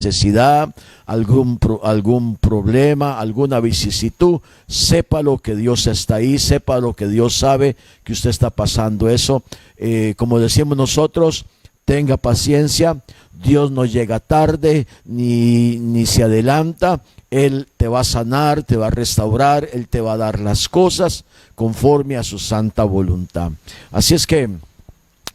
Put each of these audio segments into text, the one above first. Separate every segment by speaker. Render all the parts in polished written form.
Speaker 1: necesidad, algún problema, alguna vicisitud, sépalo que Dios está ahí, sépalo que Dios sabe que usted está pasando eso. Como decimos nosotros, tenga paciencia, Dios no llega tarde ni se adelanta. Él te va a sanar, te va a restaurar, Él te va a dar las cosas conforme a su santa voluntad. Así es que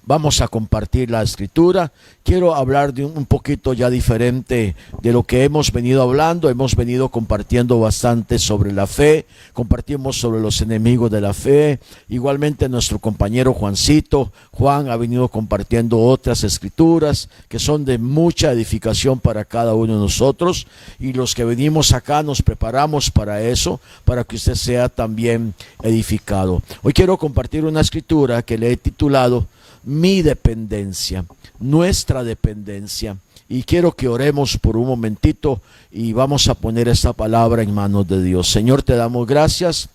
Speaker 1: vamos a compartir la escritura. Quiero hablar de un poquito ya diferente de lo que hemos venido hablando. Hemos venido compartiendo bastante sobre la fe, compartimos sobre los enemigos de la fe. Igualmente nuestro compañero Juan ha venido compartiendo otras escrituras que son de mucha edificación para cada uno de nosotros. Y los que venimos acá nos preparamos para eso, para que usted sea también edificado. Hoy quiero compartir una escritura que le he titulado Mi dependencia, nuestra dependencia. Y quiero que oremos por un momentito y vamos a poner esta palabra en manos de Dios. Señor, te damos gracias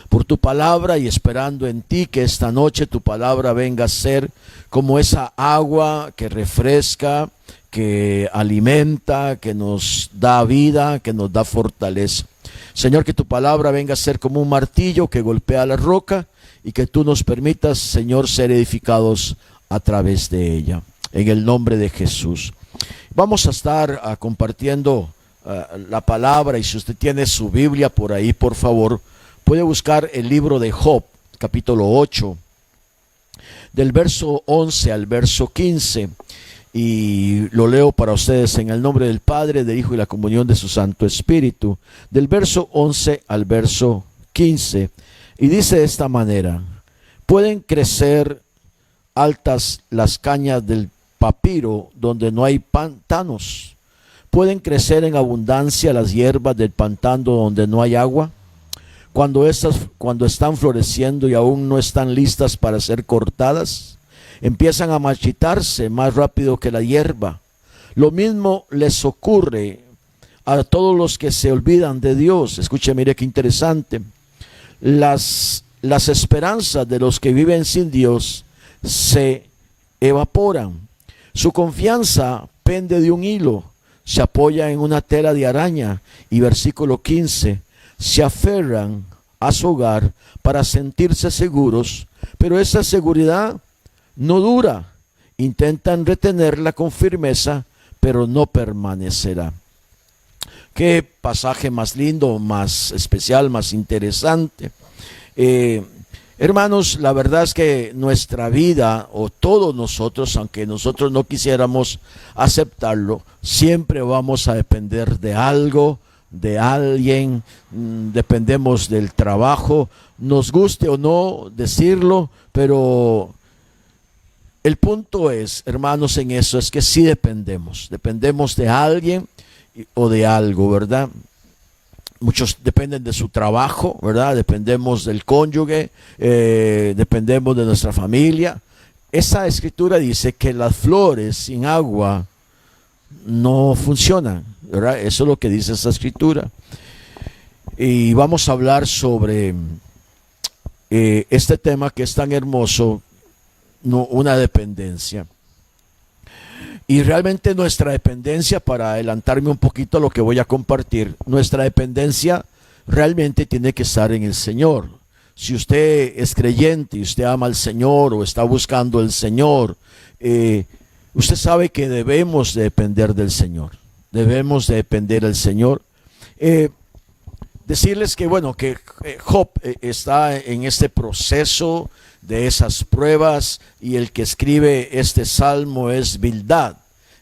Speaker 1: por tu palabra y esperando en ti que esta noche tu palabra venga a ser como esa agua que refresca, que alimenta, que nos da vida, que nos da fortaleza. Señor, que tu palabra venga a ser como un martillo que golpea la roca y que tú nos permitas, Señor, ser edificados a través de ella. En el nombre de Jesús. Vamos a estar compartiendo la palabra, y si usted tiene su Biblia por ahí, por favor, puede buscar el libro de Job, capítulo 8, del verso 11 al verso 15. Y lo leo para ustedes en el nombre del Padre, del Hijo y la comunión de su Santo Espíritu. Del verso 11 al verso 15. Y dice de esta manera: pueden crecer altas las cañas del papiro donde no hay pantanos. Pueden crecer en abundancia las hierbas del pantano donde no hay agua. Cuando están floreciendo y aún no están listas para ser cortadas, empiezan a marchitarse más rápido que la hierba. Lo mismo les ocurre a todos los que se olvidan de Dios. Escuche, mire qué interesante. Las esperanzas de los que viven sin Dios se evaporan. Su confianza pende de un hilo, se apoya en una tela de araña. Y versículo 15, se aferran a su hogar para sentirse seguros, pero esa seguridad no dura. Intentan retenerla con firmeza, pero no permanecerá. Qué pasaje más lindo, más especial, más interesante. Hermanos, la verdad es que nuestra vida, o todos nosotros, aunque nosotros no quisiéramos aceptarlo, siempre vamos a depender de algo, de alguien. Dependemos del trabajo, nos guste o no decirlo, pero el punto es, hermanos, en eso es que sí dependemos de alguien o de algo, ¿verdad? Muchos dependen de su trabajo, ¿verdad? Dependemos del cónyuge, dependemos de nuestra familia. Esa escritura dice que las flores sin agua no funcionan, ¿verdad? Eso es lo que dice esa escritura. Y vamos a hablar sobre este tema que es tan hermoso, una dependencia. Y realmente nuestra dependencia, para adelantarme un poquito a lo que voy a compartir, nuestra dependencia realmente tiene que estar en el Señor. Si usted es creyente y usted ama al Señor o está buscando al Señor, usted sabe que debemos de depender del Señor. Debemos de depender del Señor. Decirles que, bueno, que Job está en este proceso de esas pruebas, y el que escribe este salmo es Bildad,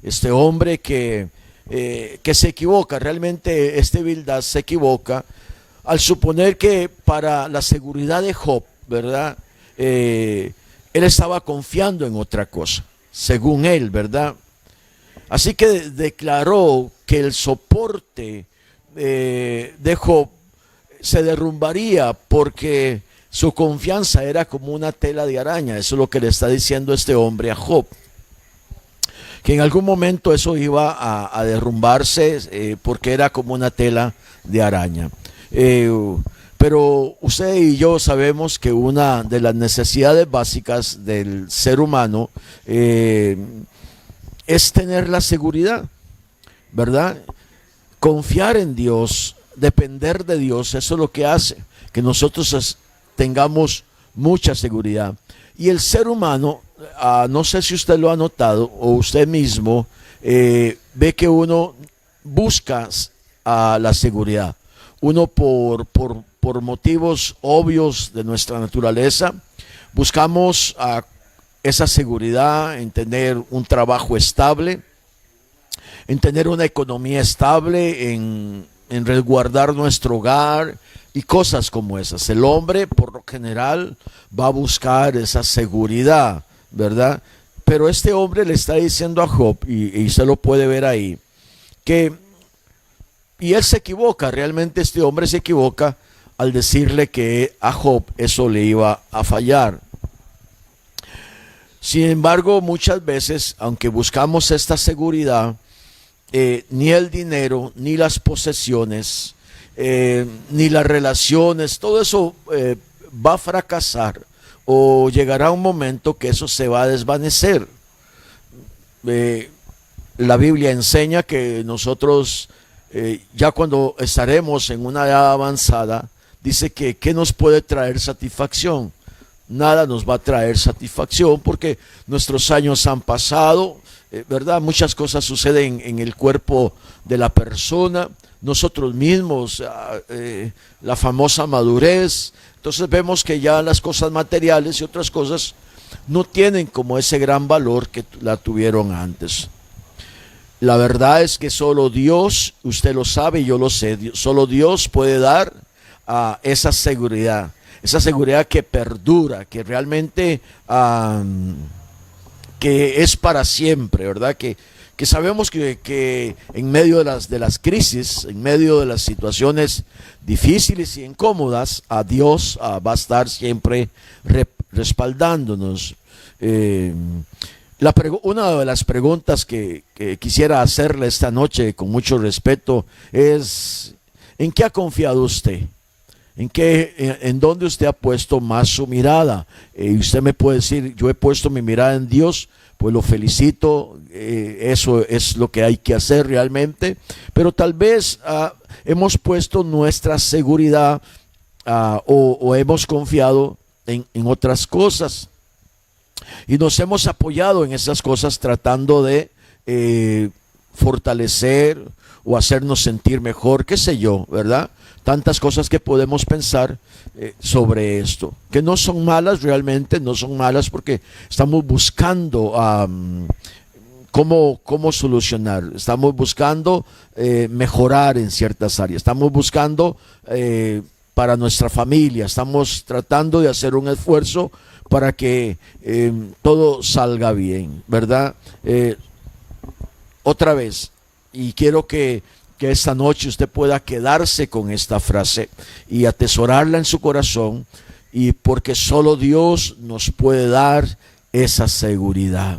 Speaker 1: este hombre que se equivoca. Realmente Bildad se equivoca al suponer que para la seguridad de Job, ¿verdad? Él estaba confiando en otra cosa, según él, ¿verdad? Así que declaró que el soporte de Job se derrumbaría porque su confianza era como una tela de araña. Eso es lo que le está diciendo este hombre a Job, que en algún momento eso iba a derrumbarse porque era como una tela de araña. Pero usted y yo sabemos que una de las necesidades básicas del ser humano es tener la seguridad. ¿verdad? Confiar en Dios, depender de Dios, eso es lo que hace que nosotros tengamos mucha seguridad. Y el ser humano, no sé si usted lo ha notado o usted mismo, ve que uno busca la seguridad. Uno por motivos obvios de nuestra naturaleza, buscamos esa seguridad en tener un trabajo estable, en tener una economía estable, en resguardar nuestro hogar y cosas como esas. El hombre, por lo general, va a buscar esa seguridad, ¿verdad? Pero este hombre le está diciendo a Job, y se lo puede ver ahí, y él se equivoca, realmente este hombre se equivoca al decirle que a Job eso le iba a fallar. Sin embargo, muchas veces, aunque buscamos esta seguridad, ni el dinero, ni las posesiones, ni las relaciones, todo eso va a fracasar o llegará un momento que eso se va a desvanecer. La Biblia enseña que nosotros, ya cuando estaremos en una edad avanzada, dice que ¿qué nos puede traer satisfacción? Nada nos va a traer satisfacción porque nuestros años han pasado, ¿verdad? Muchas cosas suceden en el cuerpo de la persona, nosotros mismos, la famosa madurez. Entonces vemos que ya las cosas materiales y otras cosas no tienen como ese gran valor que la tuvieron antes. La verdad es que solo Dios, usted lo sabe y yo lo sé, solo Dios puede dar esa seguridad que perdura, que realmente que es para siempre, ¿verdad? Que sabemos que en medio de las crisis, en medio de las situaciones difíciles y incómodas, a Dios va a estar siempre respaldándonos. Una de las preguntas que quisiera hacerle esta noche con mucho respeto es: ¿en qué ha confiado usted? ¿En dónde usted ha puesto más su mirada? Y usted me puede decir: yo he puesto mi mirada en Dios. Pues lo felicito, eso es lo que hay que hacer realmente. Pero tal vez hemos puesto nuestra seguridad o hemos confiado en otras cosas. Y nos hemos apoyado en esas cosas tratando de fortalecer o hacernos sentir mejor, qué sé yo, ¿verdad? Tantas cosas que podemos pensar sobre esto, que no son malas realmente, no son malas porque estamos buscando cómo solucionar, estamos buscando mejorar en ciertas áreas, estamos buscando para nuestra familia, estamos tratando de hacer un esfuerzo para que todo salga bien, ¿verdad? Otra vez, y quiero que esta noche usted pueda quedarse con esta frase y atesorarla en su corazón, y porque solo Dios nos puede dar esa seguridad.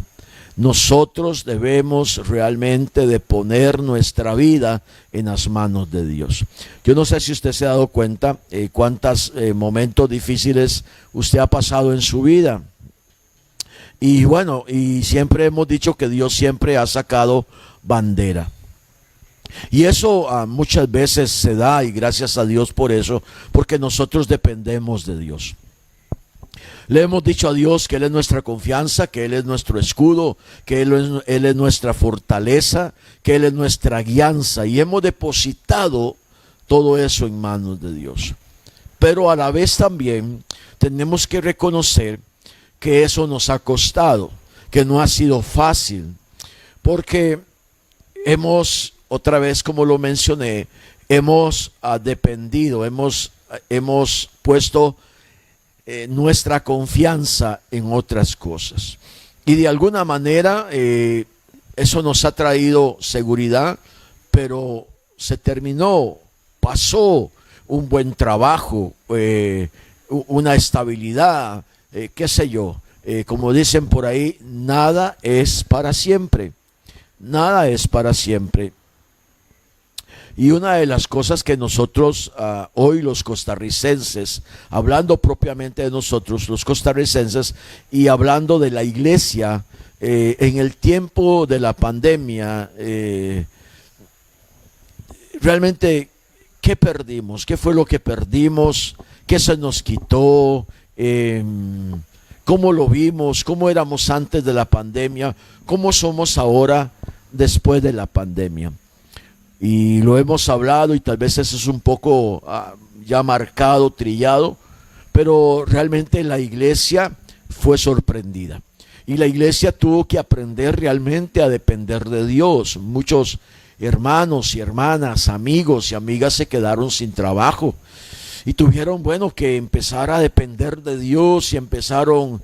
Speaker 1: Nosotros debemos realmente de poner nuestra vida en las manos de Dios. Yo no sé si usted se ha dado cuenta cuántos momentos difíciles usted ha pasado en su vida. Y bueno, y siempre hemos dicho que Dios siempre ha sacado bandera. Y eso muchas veces se da, y gracias a Dios por eso, porque nosotros dependemos de Dios. Le hemos dicho a Dios que Él es nuestra confianza, que Él es nuestro escudo, que Él es nuestra fortaleza, que Él es nuestra guianza, y hemos depositado todo eso en manos de Dios. Pero a la vez también tenemos que reconocer que eso nos ha costado, que no ha sido fácil, porque otra vez, como lo mencioné, hemos dependido, hemos puesto nuestra confianza en otras cosas. Y de alguna manera eso nos ha traído seguridad, pero se terminó, pasó un buen trabajo, una estabilidad, qué sé yo. Como dicen por ahí, nada es para siempre. Nada es para siempre. Y una de las cosas que nosotros hoy los costarricenses, hablando propiamente de nosotros los costarricenses y hablando de la iglesia, en el tiempo de la pandemia, realmente, ¿qué perdimos? ¿Qué fue lo que perdimos? ¿Qué se nos quitó? ¿Cómo lo vimos? ¿Cómo éramos antes de la pandemia? ¿Cómo somos ahora después de la pandemia? Y lo hemos hablado y tal vez eso es un poco ya marcado, trillado, pero realmente la iglesia fue sorprendida. Y la iglesia tuvo que aprender realmente a depender de Dios. Muchos hermanos y hermanas, amigos y amigas se quedaron sin trabajo y tuvieron, bueno, que empezar a depender de Dios, y empezaron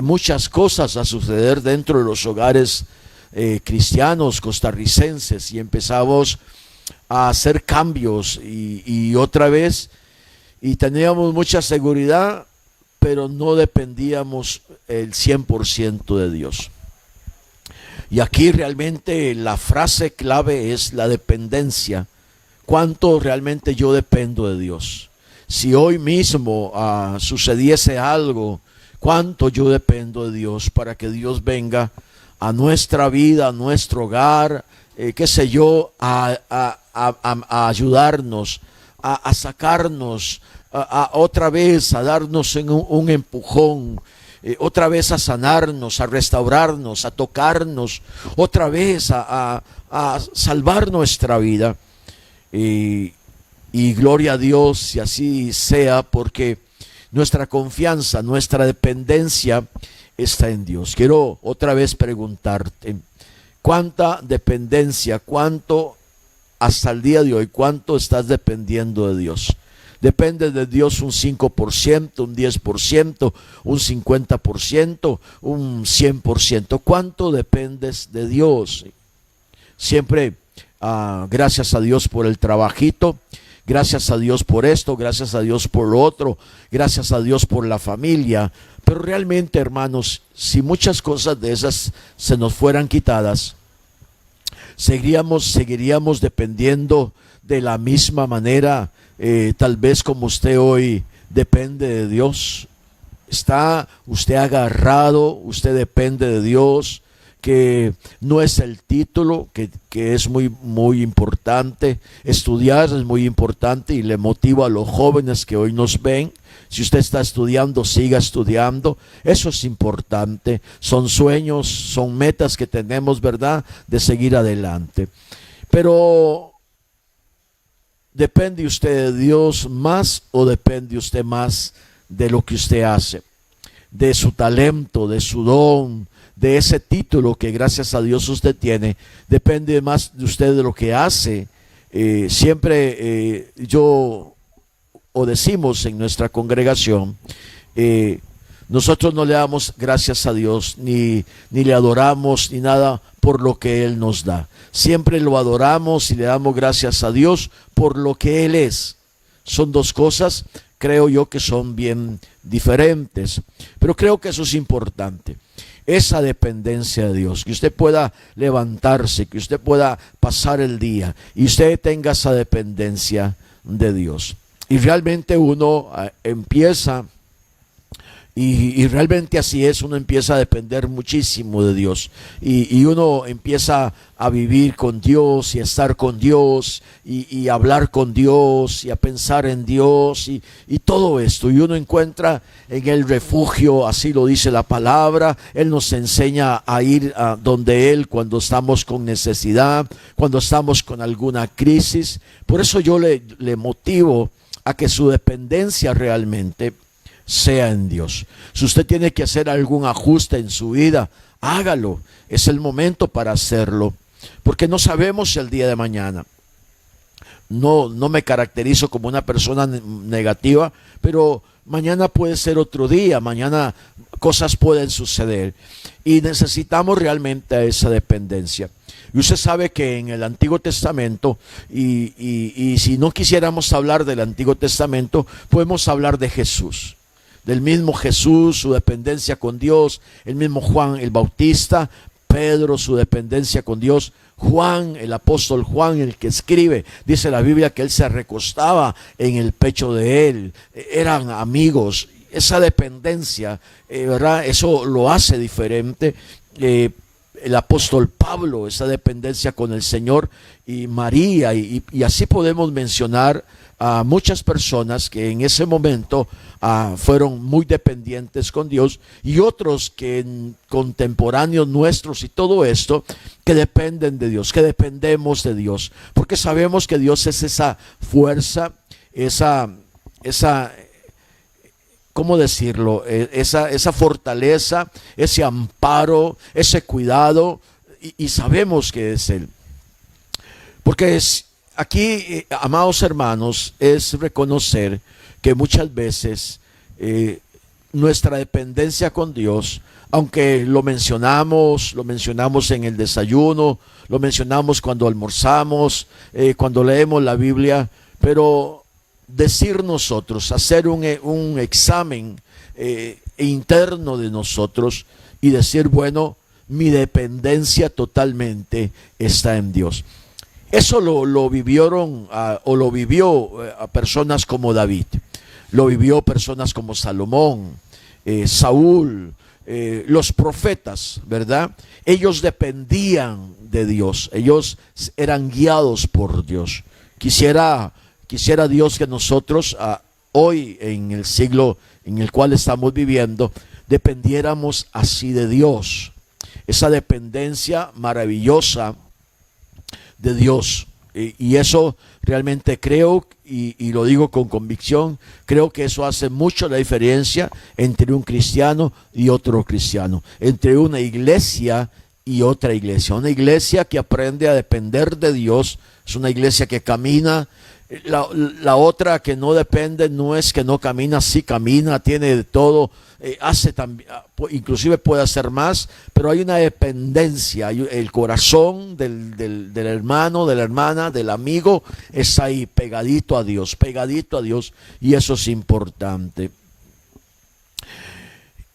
Speaker 1: muchas cosas a suceder dentro de los hogares cristianos costarricenses, y empezamos a hacer cambios y otra vez, y teníamos mucha seguridad, pero no dependíamos el 100% de Dios. Y aquí realmente la frase clave es la dependencia. ¿Cuánto realmente yo dependo de Dios? Si hoy mismo sucediese algo, ¿cuánto yo dependo de Dios para que Dios venga a nuestra vida, a nuestro hogar, qué sé yo, a ayudarnos, a sacarnos, otra vez a darnos un empujón, otra vez a sanarnos, a restaurarnos, a tocarnos, otra vez a salvar nuestra vida? Y gloria a Dios si así sea, porque nuestra confianza, nuestra dependencia está en Dios. Quiero otra vez preguntarte, ¿cuánta dependencia, cuánto hasta el día de hoy, cuánto estás dependiendo de Dios? ¿Depende de Dios un 5%, un 10%, un 50%, un 100%? ¿Cuánto dependes de Dios? Siempre, gracias a Dios por el trabajito, gracias a Dios por esto, gracias a Dios por lo otro, gracias a Dios por la familia. Pero realmente, hermanos, si muchas cosas de esas se nos fueran quitadas, seguiríamos dependiendo de la misma manera, tal vez como usted hoy depende de Dios. Está usted agarrado, usted depende de Dios, que no es el título, que es muy importante. Estudiar es muy importante y le motivo a los jóvenes que hoy nos ven. Si usted está estudiando, siga estudiando. Eso es importante. Son sueños, son metas que tenemos, ¿verdad?, de seguir adelante. Pero ¿depende usted de Dios más o depende usted más de lo que usted hace? De su talento, de su don, de ese título que gracias a Dios usted tiene. Depende más de usted de lo que hace. Siempre yo, o decimos en nuestra congregación, nosotros no le damos gracias a Dios, ni le adoramos, ni nada por lo que Él nos da. Siempre lo adoramos y le damos gracias a Dios por lo que Él es. Son dos cosas, creo yo, que son bien diferentes, pero creo que eso es importante. Esa dependencia de Dios, que usted pueda levantarse, que usted pueda pasar el día y usted tenga esa dependencia de Dios. Y realmente uno empieza, y realmente así es, uno empieza a depender muchísimo de Dios, y uno empieza a vivir con Dios y a estar con Dios y hablar con Dios y a pensar en Dios y todo esto, y uno encuentra en el refugio, así lo dice la palabra. Él nos enseña a ir a donde Él cuando estamos con necesidad, cuando estamos con alguna crisis. Por eso yo le motivo a que su dependencia realmente sea en Dios. Si usted tiene que hacer algún ajuste en su vida, hágalo. Es el momento para hacerlo, porque no sabemos el día de mañana. No me caracterizo como una persona negativa, pero mañana puede ser otro día, mañana cosas pueden suceder y necesitamos realmente esa dependencia. Y usted sabe que en el Antiguo Testamento, y si no quisiéramos hablar del Antiguo Testamento, podemos hablar de Jesús. Del mismo Jesús, su dependencia con Dios, el mismo Juan el Bautista, Pedro, su dependencia con Dios, Juan, el apóstol Juan, el que escribe, dice la Biblia que él se recostaba en el pecho de él, eran amigos. Esa dependencia, ¿verdad? Eso lo hace diferente. el apóstol Pablo, esa dependencia con el Señor, y María, y así podemos mencionar a muchas personas que en ese momento fueron muy dependientes con Dios, y otros que contemporáneos nuestros y todo esto, que dependen de Dios, que dependemos de Dios, porque sabemos que Dios es esa fuerza, esa ¿cómo decirlo? Esa fortaleza, ese amparo, ese cuidado, y sabemos que es Él. Porque aquí, amados hermanos, es reconocer que muchas veces nuestra dependencia con Dios, aunque lo mencionamos en el desayuno, lo mencionamos cuando almorzamos, cuando leemos la Biblia, pero decir nosotros, hacer un examen interno de nosotros y decir, bueno, mi dependencia totalmente está en Dios. Eso lo vivieron o lo vivió a personas como David, lo vivió personas como Salomón, Saúl, los profetas, ¿verdad? Ellos dependían de Dios, ellos eran guiados por Dios. Quisiera Dios que nosotros hoy, en el siglo en el cual estamos viviendo, dependiéramos así de Dios. Esa dependencia maravillosa de Dios. Y eso realmente creo, y lo digo con convicción, creo que eso hace mucho la diferencia entre un cristiano y otro cristiano, entre una iglesia y otra iglesia. Una iglesia que aprende a depender de Dios es una iglesia que camina. La otra que no depende no es que no camina, sí camina, tiene de todo, hace también, inclusive puede hacer más, pero hay una dependencia, el corazón del hermano, de la hermana, del amigo, está ahí pegadito a Dios, y eso es importante.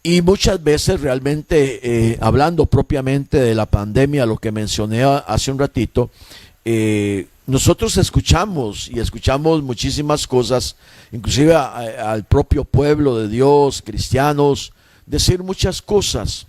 Speaker 1: Y muchas veces realmente, hablando propiamente de la pandemia, lo que mencioné hace un ratito, nosotros escuchamos muchísimas cosas, inclusive al propio pueblo de Dios, cristianos, decir muchas cosas.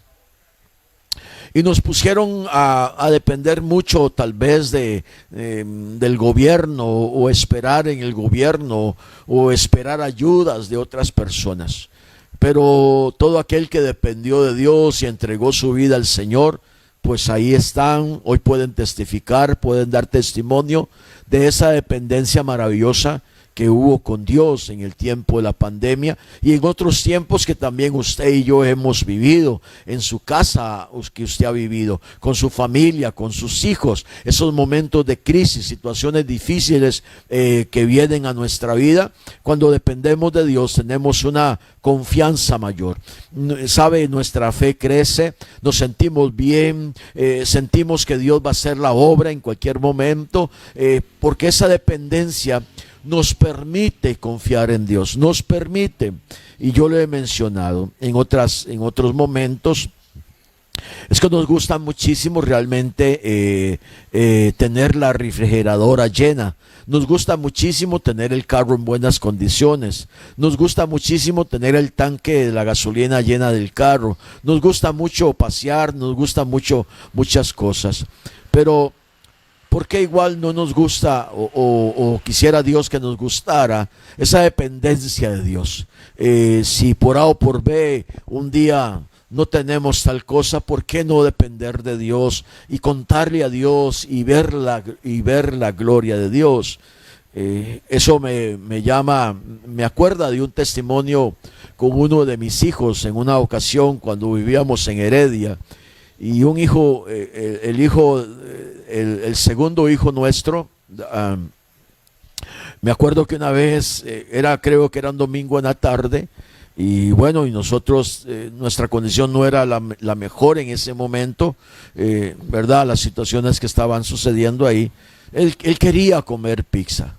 Speaker 1: Y nos pusieron a depender mucho tal vez del gobierno, o esperar en el gobierno, o esperar ayudas de otras personas. Pero todo aquel que dependió de Dios y entregó su vida al Señor, pues ahí están, hoy pueden testificar, pueden dar testimonio de esa dependencia maravillosa que hubo con Dios en el tiempo de la pandemia y en otros tiempos que también usted y yo hemos vivido, en su casa que usted ha vivido, con su familia, con sus hijos, esos momentos de crisis, situaciones difíciles que vienen a nuestra vida. Cuando dependemos de Dios tenemos una confianza mayor, sabe, nuestra fe crece, nos sentimos bien, sentimos que Dios va a hacer la obra en cualquier momento, porque esa dependencia nos permite confiar en Dios, nos permite, y yo lo he mencionado en otros momentos, es que nos gusta muchísimo realmente tener la refrigeradora llena, nos gusta muchísimo tener el carro en buenas condiciones, nos gusta muchísimo tener el tanque de la gasolina llena del carro, nos gusta mucho pasear, nos gusta mucho muchas cosas, pero ¿por qué igual no nos gusta o quisiera Dios que nos gustara esa dependencia de Dios? Si por A o por B un día no tenemos tal cosa, ¿por qué no depender de Dios y contarle a Dios y ver la gloria de Dios? Eso me acuerda de un testimonio con uno de mis hijos en una ocasión cuando vivíamos en Heredia. Y un hijo, el segundo hijo nuestro, me acuerdo que una vez, creo que era un domingo en la tarde, y bueno, y nosotros, nuestra condición no era la mejor en ese momento, ¿verdad? Las situaciones que estaban sucediendo ahí, él quería comer pizza.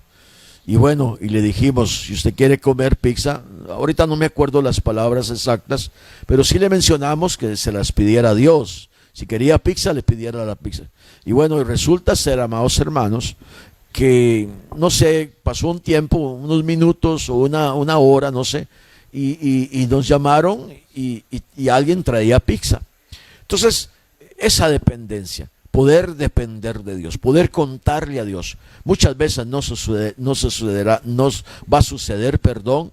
Speaker 1: Y bueno, y le dijimos, si usted quiere comer pizza, ahorita no me acuerdo las palabras exactas, pero sí le mencionamos que se las pidiera a Dios. Si quería pizza, le pidiera la pizza. Y bueno, y resulta ser, amados hermanos, que, no sé, pasó un tiempo, unos minutos o una hora, no sé, y nos llamaron y alguien traía pizza. Entonces, esa dependencia, poder depender de Dios, poder contarle a Dios. Muchas veces nos va a suceder, perdón,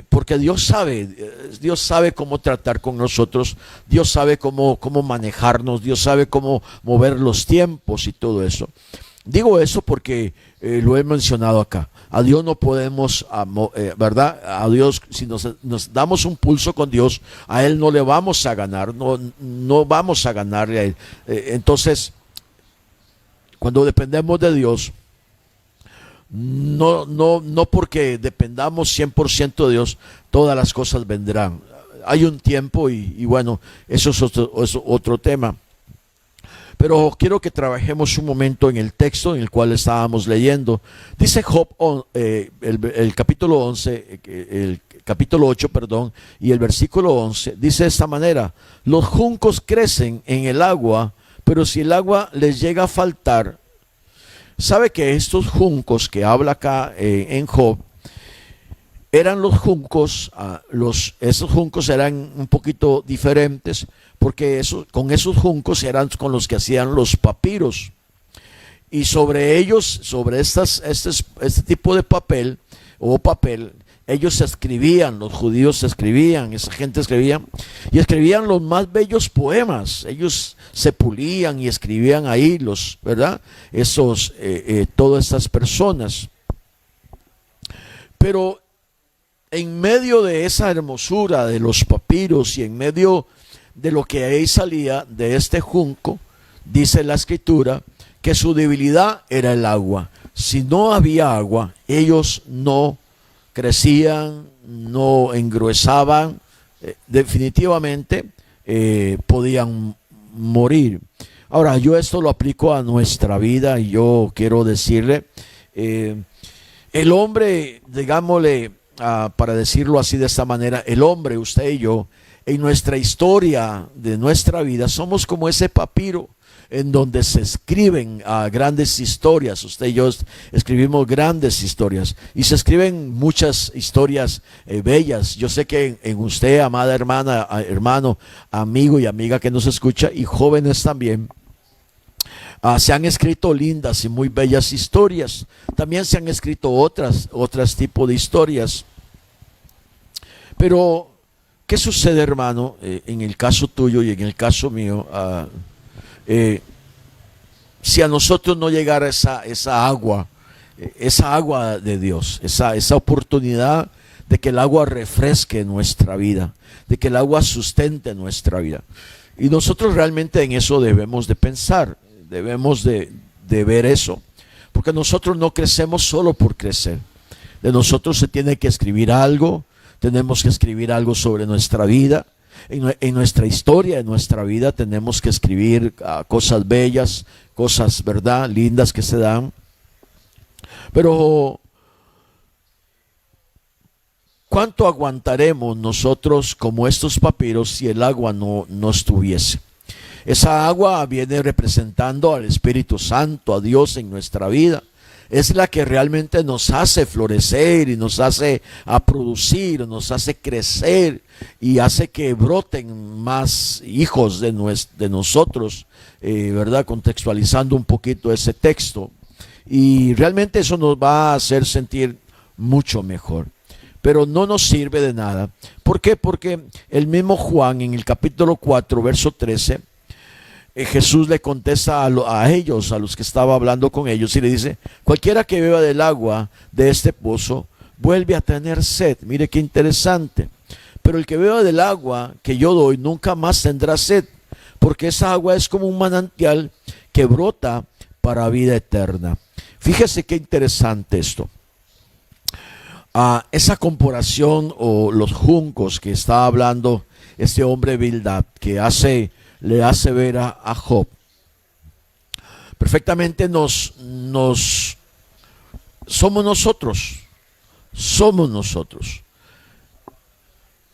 Speaker 1: porque Dios sabe cómo tratar con nosotros, Dios sabe cómo manejarnos, Dios sabe cómo mover los tiempos y todo eso. Digo eso porque lo he mencionado acá. A Dios no podemos, ¿verdad? A Dios, si nos damos un pulso con Dios, a Él no le vamos a ganar, no vamos a ganarle a Él. Cuando dependemos de Dios, no porque dependamos 100% de Dios, todas las cosas vendrán. Hay un tiempo y bueno, eso es otro tema. Pero quiero que trabajemos un momento en el texto en el cual estábamos leyendo. Dice Job, el capítulo 11, el capítulo 8, perdón, y el versículo 11, dice de esta manera: los juncos crecen en el agua, pero si el agua les llega a faltar. Sabe que estos juncos que habla acá en Job, eran los juncos, esos juncos eran un poquito diferentes, porque con esos juncos eran con los que hacían los papiros. Y sobre ellos, sobre este tipo de papel, ellos escribían, los judíos escribían, esa gente escribía, y escribían los más bellos poemas. Ellos se pulían y escribían ahí ¿verdad? Todas estas personas. Pero en medio de esa hermosura de los papiros y en medio de lo que ahí salía de este junco, dice la escritura que su debilidad era el agua. Si no había agua, ellos no crecían, no engruesaban, definitivamente podían morir. Ahora, yo esto lo aplico a nuestra vida y yo quiero decirle, el hombre, digámosle, para decirlo así de esta manera, el hombre, usted y yo, en nuestra historia de nuestra vida, somos como ese papiro en donde se escriben grandes historias. Usted y yo escribimos grandes historias y se escriben muchas historias bellas. Yo sé que en usted, amada hermana, hermano, amigo y amiga que nos escucha, y jóvenes también, se han escrito lindas y muy bellas historias. También se han escrito otras tipos de historias. Pero ¿qué sucede, hermano, en el caso tuyo y en el caso mío? Si a nosotros no llegara esa agua de Dios, esa oportunidad de que el agua refresque nuestra vida, de que el agua sustente nuestra vida. Y nosotros realmente en eso debemos de pensar, debemos de ver eso, porque nosotros no crecemos solo por crecer. De nosotros se tiene que escribir algo, tenemos que escribir algo sobre nuestra vida. En nuestra historia, en nuestra vida, tenemos que escribir cosas bellas, cosas, ¿verdad?, lindas que se dan. Pero ¿cuánto aguantaremos nosotros como estos papiros si el agua no estuviese? Esa agua viene representando al Espíritu Santo, a Dios en nuestra vida. Es la que realmente nos hace florecer y nos hace producir, nos hace crecer y hace que broten más hijos de nosotros, ¿verdad? Contextualizando un poquito ese texto. Y realmente eso nos va a hacer sentir mucho mejor. Pero no nos sirve de nada. ¿Por qué? Porque el mismo Juan en el capítulo 4, verso 13, Jesús le contesta a ellos, a los que estaba hablando con ellos, y le dice: cualquiera que beba del agua de este pozo vuelve a tener sed. Mire qué interesante. Pero el que beba del agua que yo doy nunca más tendrá sed, porque esa agua es como un manantial que brota para vida eterna. Fíjese qué interesante esto. Esa comparación o los juncos que está hablando este hombre Bildad, que le hace ver a Job, perfectamente somos nosotros.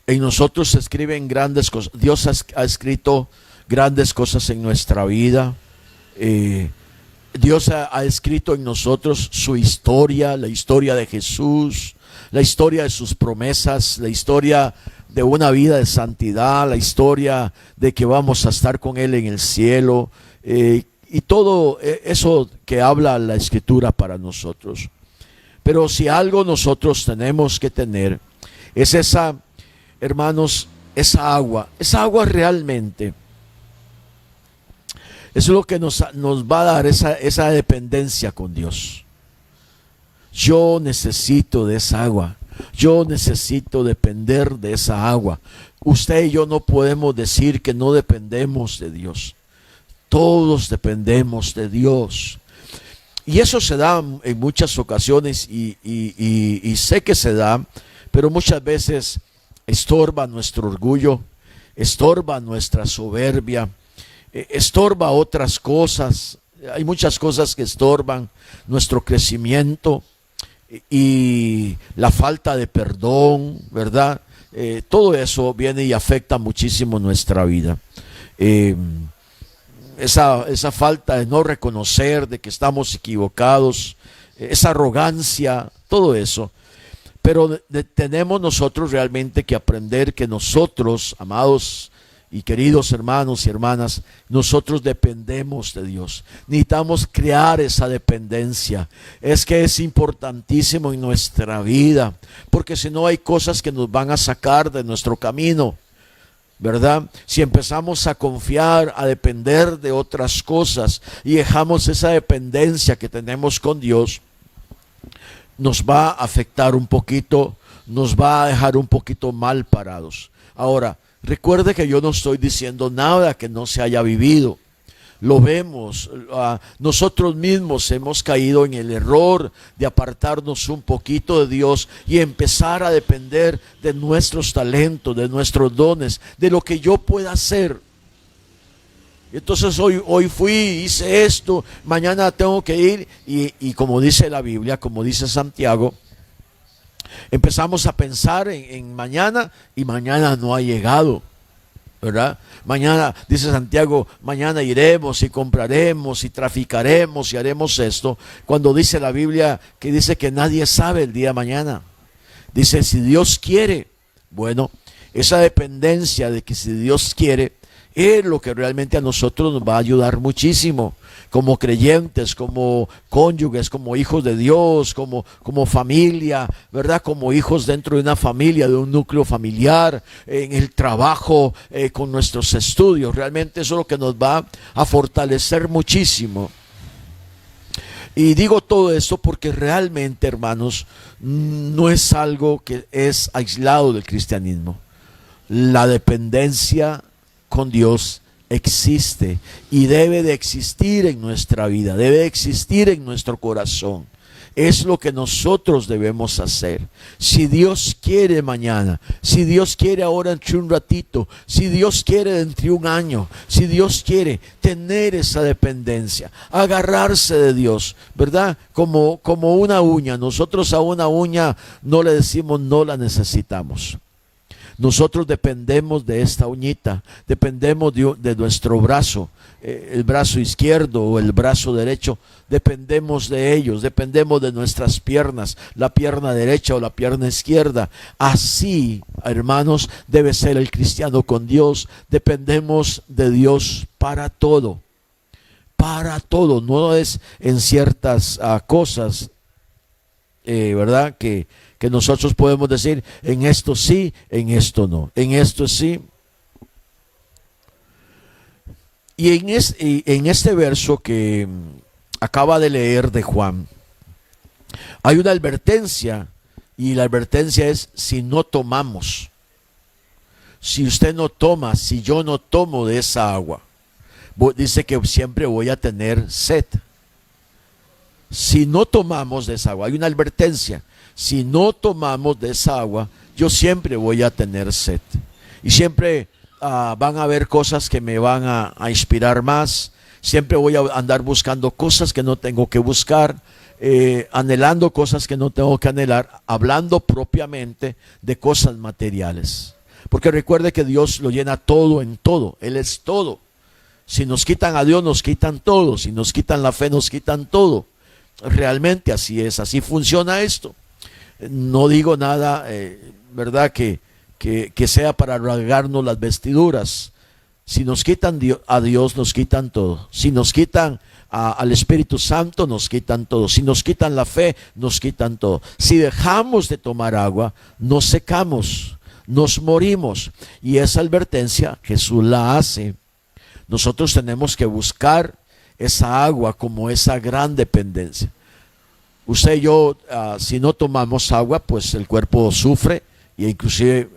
Speaker 1: En nosotros se escriben grandes cosas. Dios ha escrito grandes cosas en nuestra vida. Dios ha escrito en nosotros su historia, la historia de Jesús, la historia de sus promesas, la historia de una vida de santidad, la historia de que vamos a estar con Él en el cielo, y todo eso que habla la Escritura para nosotros. Pero si algo nosotros tenemos que tener, es esa, hermanos, esa agua realmente. Eso es lo que nos va a dar esa dependencia con Dios. Yo necesito de esa agua. Yo necesito depender de esa agua. Usted y yo no podemos decir que no dependemos de Dios. Todos dependemos de Dios. Y eso se da en muchas ocasiones y sé que se da, pero muchas veces estorba nuestro orgullo, estorba nuestra soberbia, estorba otras cosas. Hay muchas cosas que estorban nuestro crecimiento y la falta de perdón, ¿verdad? Todo eso viene y afecta muchísimo nuestra vida. Esa falta de no reconocer de que estamos equivocados, esa arrogancia, todo eso. Pero tenemos nosotros realmente que aprender que nosotros, amados y queridos hermanos y hermanas, nosotros dependemos de Dios. Necesitamos crear esa dependencia. Es que es importantísimo en nuestra vida, porque si no hay cosas que nos van a sacar de nuestro camino, ¿verdad? Si empezamos a confiar, a depender de otras cosas y dejamos esa dependencia que tenemos con Dios, nos va a afectar un poquito, nos va a dejar un poquito mal parados. Ahora, recuerde que yo no estoy diciendo nada que no se haya vivido. Lo vemos, nosotros mismos hemos caído en el error de apartarnos un poquito de Dios y empezar a depender de nuestros talentos, de nuestros dones, de lo que yo pueda hacer. Entonces hoy fui, hice esto, mañana tengo que ir y como dice la Biblia, como dice Santiago, empezamos a pensar en mañana y mañana no ha llegado, ¿verdad? Mañana, dice Santiago, mañana iremos y compraremos y traficaremos y haremos esto, cuando dice la Biblia que dice que nadie sabe el día de mañana. Dice, si Dios quiere, bueno, esa dependencia de que si Dios quiere es lo que realmente a nosotros nos va a ayudar muchísimo, como creyentes, como cónyuges, como hijos de Dios, como familia, ¿verdad? Como hijos dentro de una familia, de un núcleo familiar, en el trabajo, con nuestros estudios. Realmente eso es lo que nos va a fortalecer muchísimo. Y digo todo esto porque realmente, hermanos, no es algo que es aislado del cristianismo. La dependencia con Dios existe y debe de existir en nuestra vida, debe de existir en nuestro corazón. Es lo que nosotros debemos hacer. Si Dios quiere mañana, si Dios quiere ahora entre un ratito, si Dios quiere entre un año, si Dios quiere tener esa dependencia, agarrarse de Dios, ¿verdad? Como una uña. Nosotros a una uña no le decimos no la necesitamos. Nosotros dependemos de esta uñita, dependemos de nuestro brazo, el brazo izquierdo o el brazo derecho, dependemos de ellos, dependemos de nuestras piernas, la pierna derecha o la pierna izquierda. Así, hermanos, debe ser el cristiano con Dios. Dependemos de Dios para todo, no es en ciertas cosas, ¿verdad? Que nosotros podemos decir, en esto sí, en esto no, en esto sí. Y en este verso que acaba de leer de Juan, hay una advertencia, y la advertencia es: si no tomamos, si usted no toma, si yo no tomo de esa agua, dice que siempre voy a tener sed. Si no tomamos de esa agua, hay una advertencia. Si no tomamos de esa agua, yo siempre voy a tener sed. Y siempre van a haber cosas que me van a inspirar más. Siempre voy a andar buscando cosas que no tengo que buscar, anhelando cosas que no tengo que anhelar, hablando propiamente de cosas materiales. Porque recuerde que Dios lo llena todo en todo. Él es todo. Si nos quitan a Dios, nos quitan todo. Si nos quitan la fe, nos quitan todo. Realmente así es, así funciona esto. No digo nada, ¿verdad? Que sea para rasgarnos las vestiduras. Si nos quitan a Dios, nos quitan todo. Si nos quitan al Espíritu Santo, nos quitan todo. Si nos quitan la fe, nos quitan todo. Si dejamos de tomar agua, nos secamos, nos morimos. Y esa advertencia Jesús la hace. Nosotros tenemos que buscar esa agua como esa gran dependencia. Usted y yo, si no tomamos agua, pues el cuerpo sufre e inclusive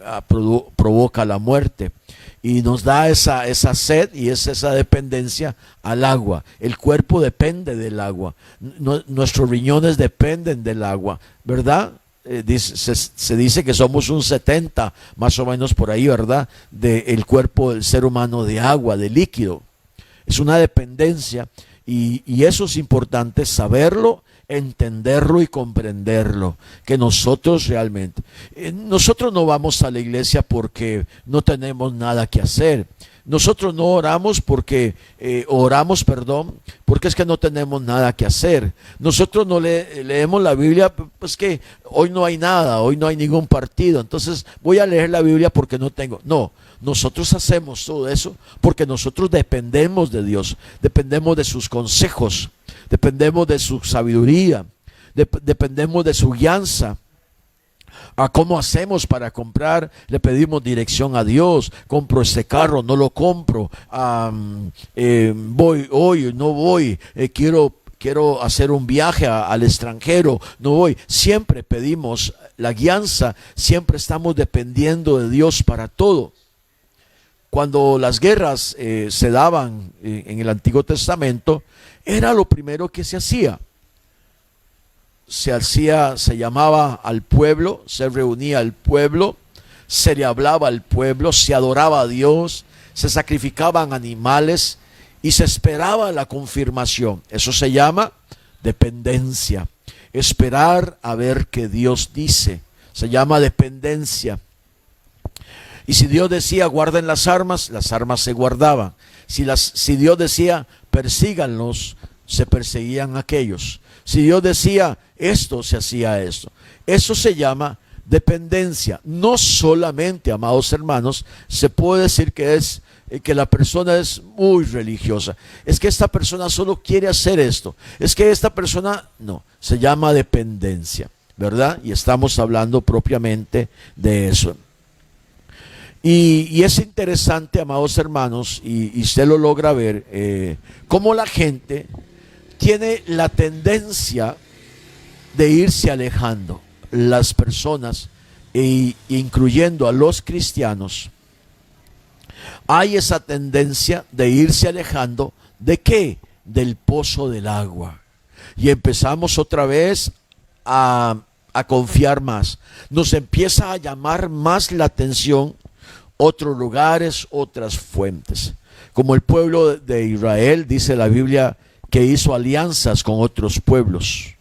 Speaker 1: provoca la muerte. Y nos da esa sed y es esa dependencia al agua. El cuerpo depende del agua. Nuestros riñones dependen del agua, ¿verdad? Se dice que somos un 70, más o menos por ahí, ¿verdad? Del cuerpo del ser humano de agua, de líquido. Es una dependencia y eso es importante saberlo, entenderlo y comprenderlo, que nosotros realmente, nosotros no vamos a la iglesia porque no tenemos nada que hacer. Nosotros no oramos porque porque es que no tenemos nada que hacer. Nosotros no leemos la Biblia, pues que hoy no hay nada, hoy no hay ningún partido, entonces voy a leer la Biblia porque no tengo. No, nosotros hacemos todo eso porque nosotros dependemos de Dios, dependemos de sus consejos, dependemos de su sabiduría, dependemos de su guianza. ¿Cómo hacemos para comprar? Le pedimos dirección a Dios. Compro este carro, no lo compro. Voy hoy, no voy. Quiero hacer un viaje al extranjero, no voy. Siempre pedimos la guianza, siempre estamos dependiendo de Dios para todo. Cuando las guerras se daban en el Antiguo Testamento, era lo primero que se hacía. Se llamaba al pueblo, se reunía al pueblo, se le hablaba al pueblo, se adoraba a Dios, se sacrificaban animales y se esperaba la confirmación. Eso se llama dependencia. Esperar a ver qué Dios dice. Se llama dependencia. Y si Dios decía guarden las armas se guardaban. Si Dios decía persíganlos, se perseguían aquellos. Si Dios decía esto, se hacía esto. Eso se llama dependencia. No solamente, amados hermanos, se puede decir que la persona es muy religiosa. Es que esta persona solo quiere hacer esto. Es que esta persona, no, se llama dependencia, ¿verdad? Y estamos hablando propiamente de eso. Y es interesante, amados hermanos, y usted lo logra ver, cómo la gente tiene la tendencia de irse alejando. Las personas, incluyendo a los cristianos, hay esa tendencia de irse alejando. ¿De qué? Del pozo del agua. Y empezamos otra vez a confiar más. Nos empieza a llamar más la atención otros lugares, otras fuentes. Como el pueblo de Israel, dice la Biblia, que hizo alianzas con otros pueblos.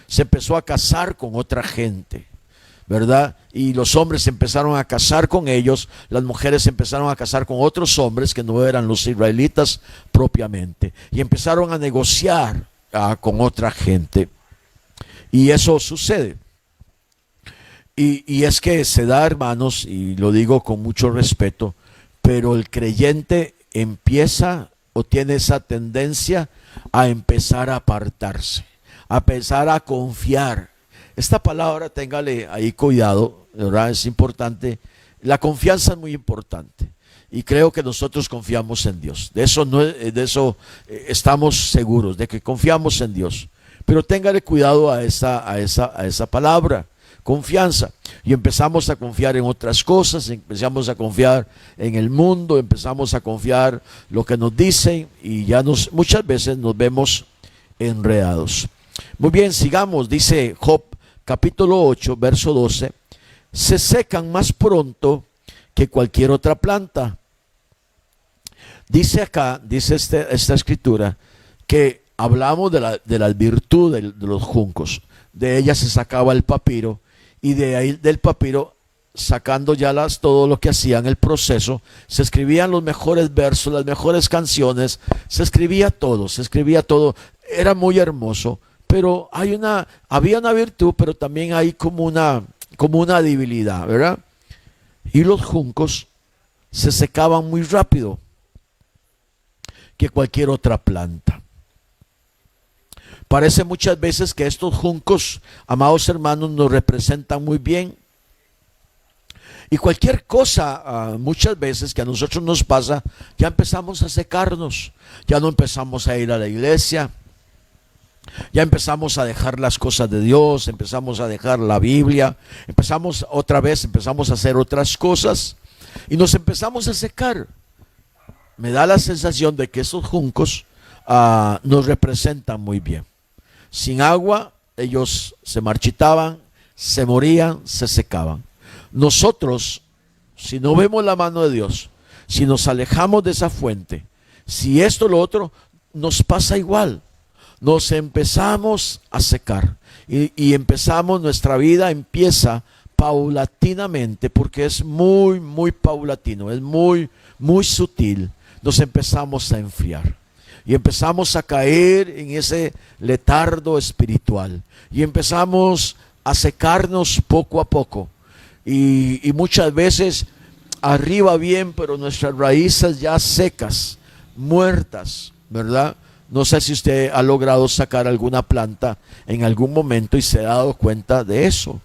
Speaker 1: Se empezó a casar con otra gente, ¿verdad? Y los hombres empezaron a casar con ellos, las mujeres empezaron a casar con otros hombres que no eran los israelitas propiamente. Y empezaron a negociar con otra gente. Y eso sucede. Y es que se da, hermanos, y lo digo con mucho respeto, pero el creyente empieza o tiene esa tendencia a empezar a apartarse, a empezar a confiar. Esta palabra, téngale ahí cuidado, ¿verdad? Es importante. La confianza es muy importante. Y creo que nosotros confiamos en Dios. De eso estamos seguros, de que confiamos en Dios. Pero téngale cuidado a esa palabra. Confianza. Y empezamos a confiar en otras cosas, empezamos a confiar en el mundo, empezamos a confiar lo que nos dicen y muchas veces nos vemos enredados. Muy bien, sigamos. Dice Job capítulo 8, verso 12: se secan más pronto que cualquier otra planta. Dice acá, dice esta escritura, que hablamos de la virtud de los juncos. De ella se sacaba el papiro. Y de ahí del papiro sacando ya todo lo que hacían, el proceso, se escribían los mejores versos, las mejores canciones, se escribía todo, era muy hermoso, pero había una virtud, pero también hay como una debilidad, ¿verdad? Y los juncos se secaban muy rápido que cualquier otra planta. Parece muchas veces que estos juncos, amados hermanos, nos representan muy bien. Y cualquier cosa, muchas veces que a nosotros nos pasa, ya empezamos a secarnos, ya no empezamos a ir a la iglesia, ya empezamos a dejar las cosas de Dios, empezamos a dejar la Biblia, empezamos a hacer otras cosas y nos empezamos a secar. Me da la sensación de que esos juncos nos representan muy bien. Sin agua, ellos se marchitaban, se morían, se secaban. Nosotros, si no vemos la mano de Dios, si nos alejamos de esa fuente, si esto o lo otro, nos pasa igual. Nos empezamos a secar y empezamos, nuestra vida empieza paulatinamente, porque es muy, muy paulatino, es muy, muy sutil. Nos empezamos a enfriar y empezamos a caer en ese letardo espiritual y empezamos a secarnos poco a poco. Y muchas veces arriba bien, pero nuestras raíces ya secas, muertas, ¿verdad? No sé si usted ha logrado sacar alguna planta en algún momento y se ha dado cuenta de eso.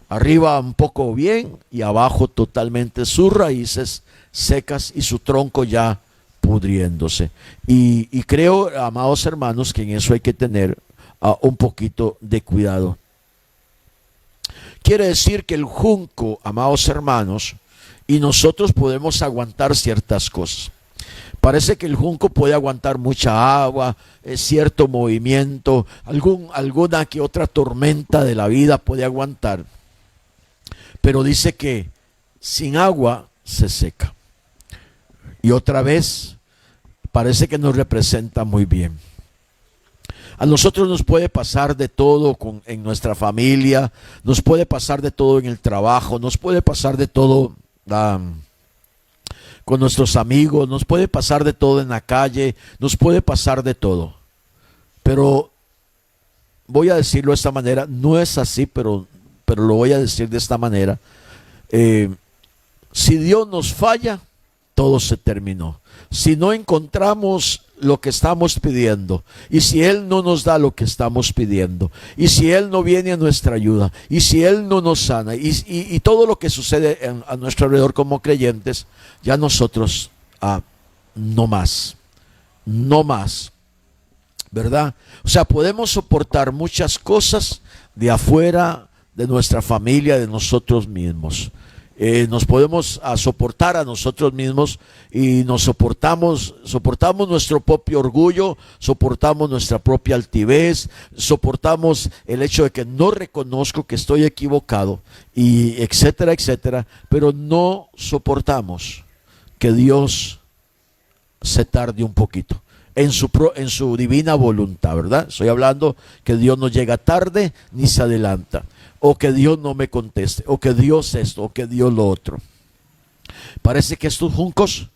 Speaker 1: Arriba un poco bien y abajo totalmente sus raíces secas y su tronco ya pudriéndose. Y creo, amados hermanos, que en eso hay que tener un poquito de cuidado. Quiere decir que el junco, amados hermanos, y nosotros podemos aguantar ciertas cosas. Parece que el junco puede aguantar mucha agua, cierto movimiento, alguna que otra tormenta de la vida puede aguantar. Pero dice que sin agua se seca. Y otra vez, parece que nos representa muy bien. A nosotros nos puede pasar de todo en nuestra familia, nos puede pasar de todo en el trabajo, nos puede pasar de todo con nuestros amigos, nos puede pasar de todo en la calle, nos puede pasar de todo. Pero voy a decirlo de esta manera, no es así, pero lo voy a decir de esta manera. Si Dios nos falla, todo se terminó. Si no encontramos lo que estamos pidiendo, y si Él no nos da lo que estamos pidiendo, y si Él no viene a nuestra ayuda, y si Él no nos sana, y todo lo que sucede a nuestro alrededor como creyentes, ya nosotros no más, ¿verdad? O sea, podemos soportar muchas cosas de afuera, de nuestra familia, de nosotros mismos. Nos podemos soportar a nosotros mismos y nos soportamos nuestro propio orgullo, soportamos nuestra propia altivez, soportamos el hecho de que no reconozco que estoy equivocado, y etcétera, etcétera, pero no soportamos que Dios se tarde un poquito en su divina voluntad, ¿verdad? Estoy hablando que Dios no llega tarde ni se adelanta, o que Dios no me conteste, o que Dios esto, o que Dios lo otro. Parece que estos juncos